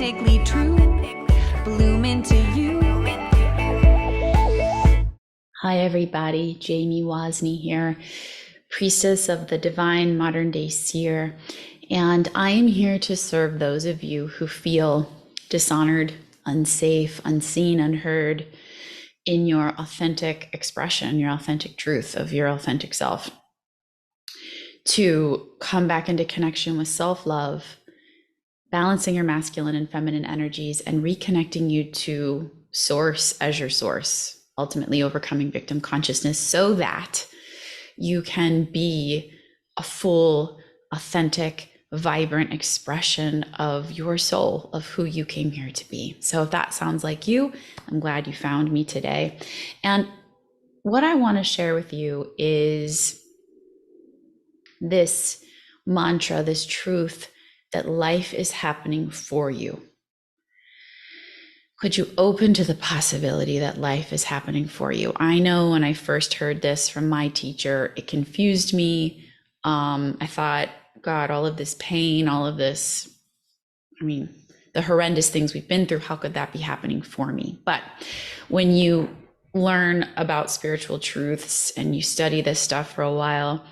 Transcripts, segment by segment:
authentically true. Bloom into you. Hi everybody, Jamie Wozni here, Priestess of the Divine Modern Day Seer, and I am here to serve those of you who feel dishonored, unsafe, unseen, unheard in your authentic expression, your authentic truth of your authentic self. To come back into connection with self-love, balancing your masculine and feminine energies, and reconnecting you to source as your source, ultimately overcoming victim consciousness so that you can be a full, authentic, vibrant expression of your soul, of who you came here to be. So if that sounds like you, I'm glad you found me today. And what I want to share with you is this mantra, this truth that life is happening for you. Could you open to the possibility that life is happening for you? I know when I first heard this from my teacher, it confused me. I thought, God, all of this pain, all of this, the horrendous things we've been through, how could that be happening for me? But when you learn about spiritual truths and you study this stuff for a while,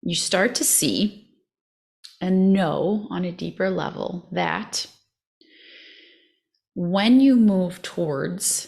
you start to see and know on a deeper level that when you move towards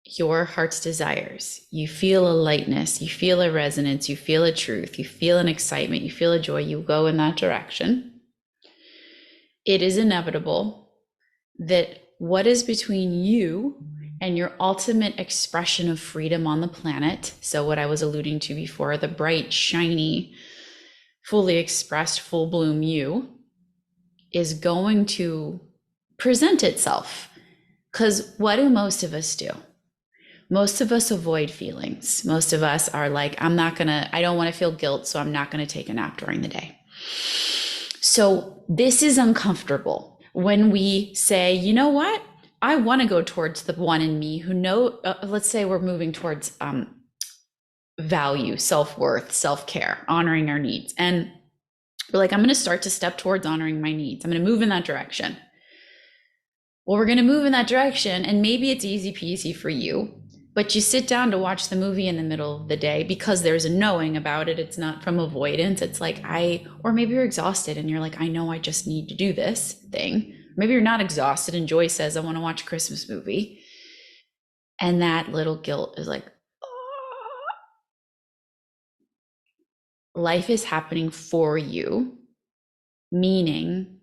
your heart's desires, you feel a lightness, you feel a resonance, you feel a truth, you feel an excitement, you feel a joy, you go in that direction. It is inevitable that what is between you and your ultimate expression of freedom on the planet, so what I was alluding to before, the bright, shiny, fully expressed, full bloom you, is going to present itself. Because what do most of us do? Most of us avoid feelings. Most of us are like, I don't want to feel guilt, so I'm not going to take a nap during the day. So this is uncomfortable when we say, you know what? I want to go towards the one in me who let's say we're moving towards value, self-worth, self-care, honoring our needs. And we're like, I'm going to start to step towards honoring my needs. I'm going to move in that direction. Well, we're going to move in that direction, and maybe it's easy peasy for you, but you sit down to watch the movie in the middle of the day because there's a knowing about it. It's not from avoidance. It's like, or maybe you're exhausted and you're like, I know I just need to do this thing. Maybe you're not exhausted and Joy says, I want to watch a Christmas movie. And that little guilt is like, life is happening for you, meaning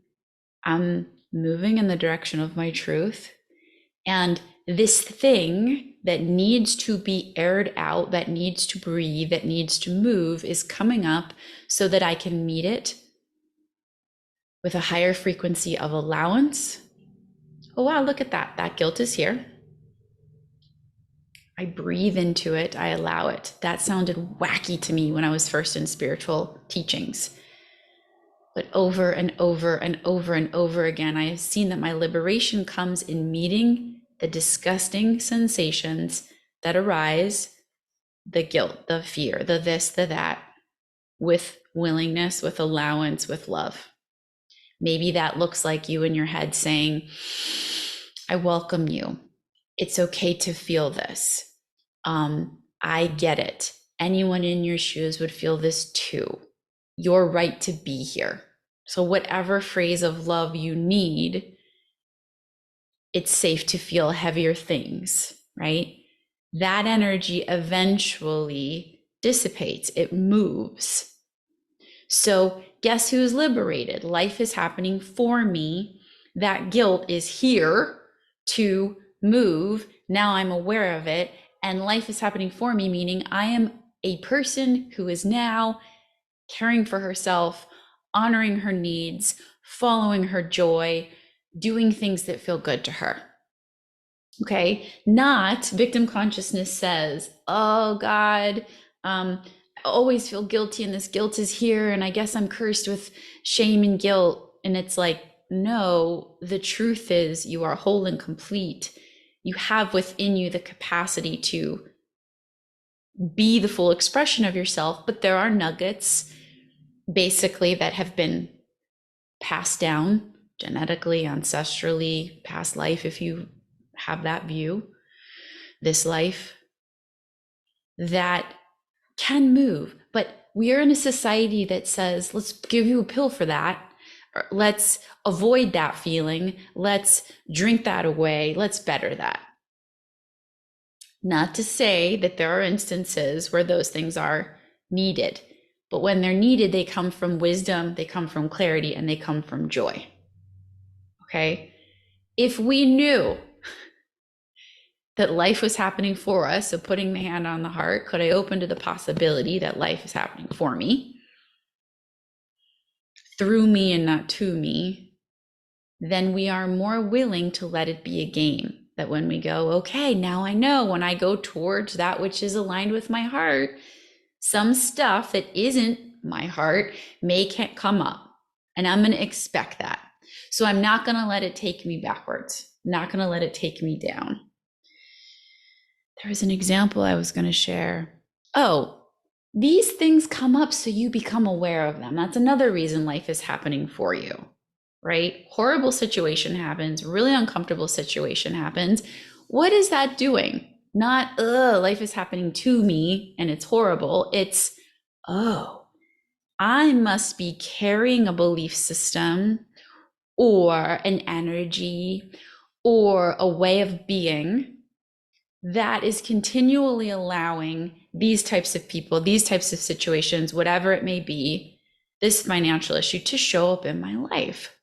I'm moving in the direction of my truth. And this thing that needs to be aired out, that needs to breathe, that needs to move is coming up so that I can meet it with a higher frequency of allowance. Oh, wow, look at that. That guilt is here. I breathe into it. I allow it. That sounded wacky to me when I was first in spiritual teachings. But over and over and over and over again, I have seen that my liberation comes in meeting the disgusting sensations that arise, the guilt, the fear, the this, the that, with willingness, with allowance, with love. Maybe that looks like you in your head saying, I welcome you. It's okay to feel this. I get it. Anyone in your shoes would feel this too. Your right to be here. So whatever phrase of love you need, it's safe to feel heavier things, right? That energy eventually dissipates, it moves. So guess who's liberated? Life is happening for me. That guilt is here to move. Now I'm aware of it, and life is happening for me, meaning I am a person who is now caring for herself, honoring her needs, following her joy, doing things that feel good to her. Okay, not victim consciousness says, oh God, I always feel guilty and this guilt is here and I guess I'm cursed with shame and guilt. And it's like, no, the truth is you are whole and complete. You have within you the capacity to be the full expression of yourself, but there are nuggets basically that have been passed down genetically, ancestrally, past life, if you have that view, this life, that can move. But we are in a society that says, let's give you a pill for that. Or let's avoid that feeling. Let's drink that away. Let's better that. Not to say that there are instances where those things are needed, but when they're needed, they come from wisdom, they come from clarity, and they come from joy. Okay? If we knew that life was happening for us, so putting the hand on the heart, could I open to the possibility that life is happening for me, through me and not to me, then we are more willing to let it be a game. That when we go, okay, now I know when I go towards that which is aligned with my heart, some stuff that isn't my heart can't come up. And I'm going to expect that. So I'm not going to let it take me backwards. I'm not going to let it take me down. There was an example I was going to share. Oh, these things come up so you become aware of them. That's another reason life is happening for you, right? Horrible situation happens, really uncomfortable situation happens. What is that doing? Not, life is happening to me and it's horrible. It's, oh, I must be carrying a belief system or an energy or a way of being that is continually allowing these types of people, these types of situations, whatever it may be, this financial issue to show up in my life.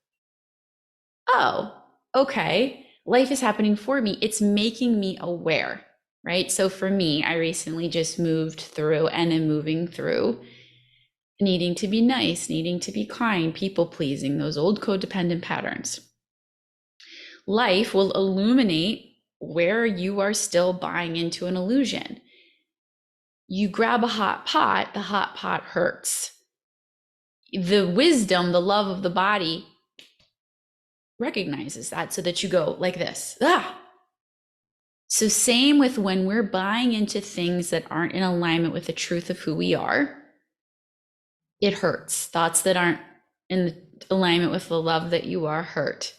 Oh, okay. Life is happening for me. It's making me aware, right? So for me, I recently just moved through and am moving through needing to be nice, needing to be kind, people pleasing, those old codependent patterns. Life will illuminate where you are still buying into an illusion. You grab a hot pot, the hot pot hurts. The wisdom, the love of the body recognizes that so that you go like this. So same with when we're buying into things that aren't in alignment with the truth of who we are, it hurts. Thoughts that aren't in alignment with the love that you are hurt.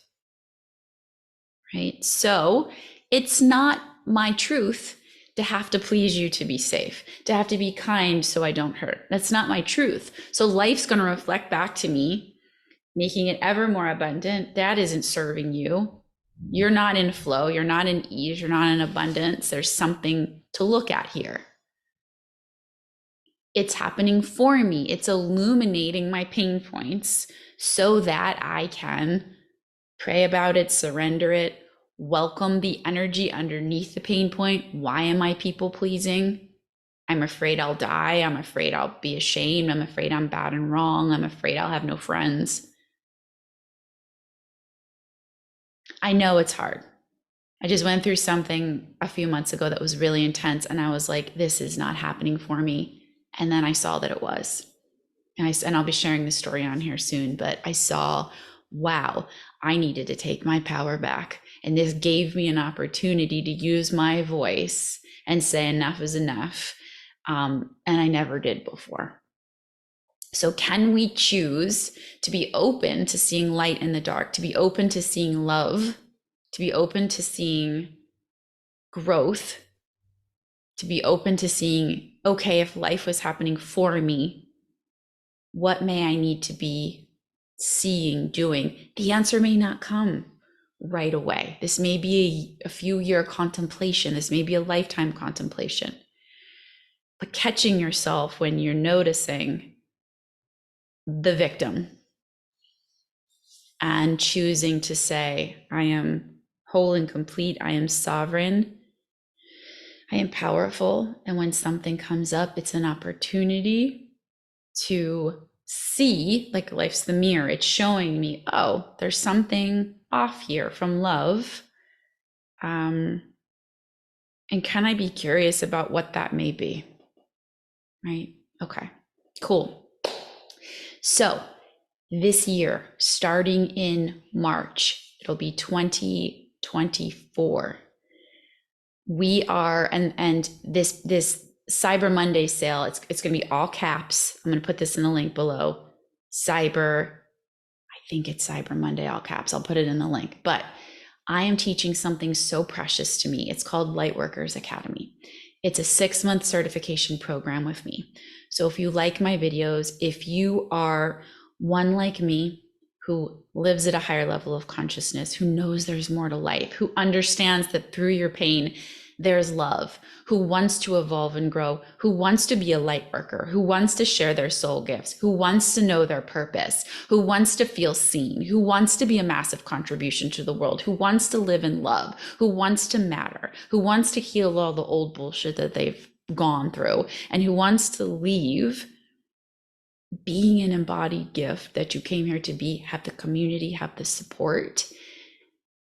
Right? So it's not my truth to have to please you to be safe, to have to be kind so I don't hurt. That's not my truth. So life's going to reflect back to me, making it ever more abundant. That isn't serving you. You're not in flow. You're not in ease. You're not in abundance. There's something to look at here. It's happening for me. It's illuminating my pain points so that I can pray about it, surrender it, welcome the energy underneath the pain point. Why am I people pleasing? I'm afraid I'll die. I'm afraid I'll be ashamed. I'm afraid I'm bad and wrong. I'm afraid I'll have no friends. I know it's hard. I just went through something a few months ago that was really intense, and I was like, this is not happening for me. And then I saw that it was. And I'll be sharing this story on here soon, but I saw, wow, I needed to take my power back. And this gave me an opportunity to use my voice and say enough is enough. And I never did before. So can we choose to be open to seeing light in the dark, to be open to seeing love, to be open to seeing growth, to be open to seeing, okay, if life was happening for me, what may I need to be seeing, doing? The answer may not come right away. This may be a few year contemplation. This may be a lifetime contemplation. But catching yourself when you're noticing the victim and choosing to say, I am whole and complete. I am sovereign. I am powerful. And when something comes up, it's an opportunity to see, like life's the mirror. It's showing me, oh, there's something off here from love. And can I be curious about what that may be? Right? Okay, cool. So this year, starting in March, it'll be 2024. We are, and this Cyber Monday sale, it's going to be all caps. I'm going to put this in the link below. Cyber, I think it's Cyber Monday, all caps. I'll put it in the link. But I am teaching something so precious to me. It's called Lightworkers Academy. It's a 6-month certification program with me. So if you like my videos, if you are one like me who lives at a higher level of consciousness, who knows there's more to life, who understands that through your pain, there's love, who wants to evolve and grow, who wants to be a light worker, who wants to share their soul gifts, who wants to know their purpose, who wants to feel seen, who wants to be a massive contribution to the world, who wants to live in love, who wants to matter, who wants to heal all the old bullshit that they've gone through, and who wants to leave being an embodied gift that you came here to be, have the community, have the support.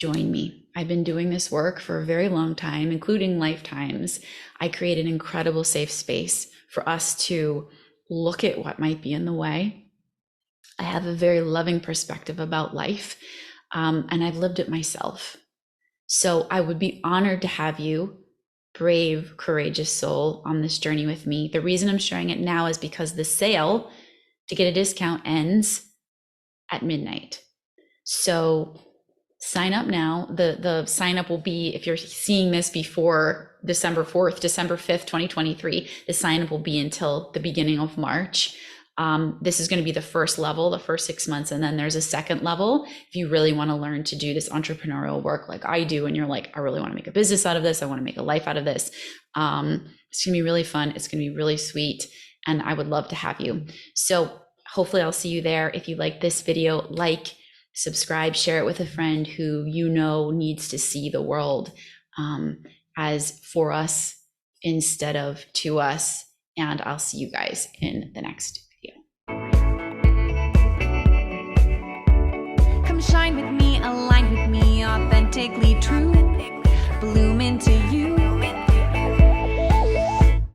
Join me. I've been doing this work for a very long time, including lifetimes. I create an incredible safe space for us to look at what might be in the way. I have a very loving perspective about life, and I've lived it myself. So I would be honored to have you, brave, courageous soul, on this journey with me. The reason I'm sharing it now is because the sale to get a discount ends at midnight. So sign up now. The sign up will be, if you're seeing this before December 4th, December 5th, 2023, the sign up will be until the beginning of March. This is going to be the first level, the first 6 months. And then there's a second level. If you really want to learn to do this entrepreneurial work like I do, and you're like, I really want to make a business out of this, I want to make a life out of this. It's going to be really fun. It's going to be really sweet. And I would love to have you. So hopefully I'll see you there. If you like this video, like, subscribe, share it with a friend who you know needs to see the world as for us instead of to us. And I'll see you guys in the next video. Come shine with me, align with me, authentically true. Bloom into you.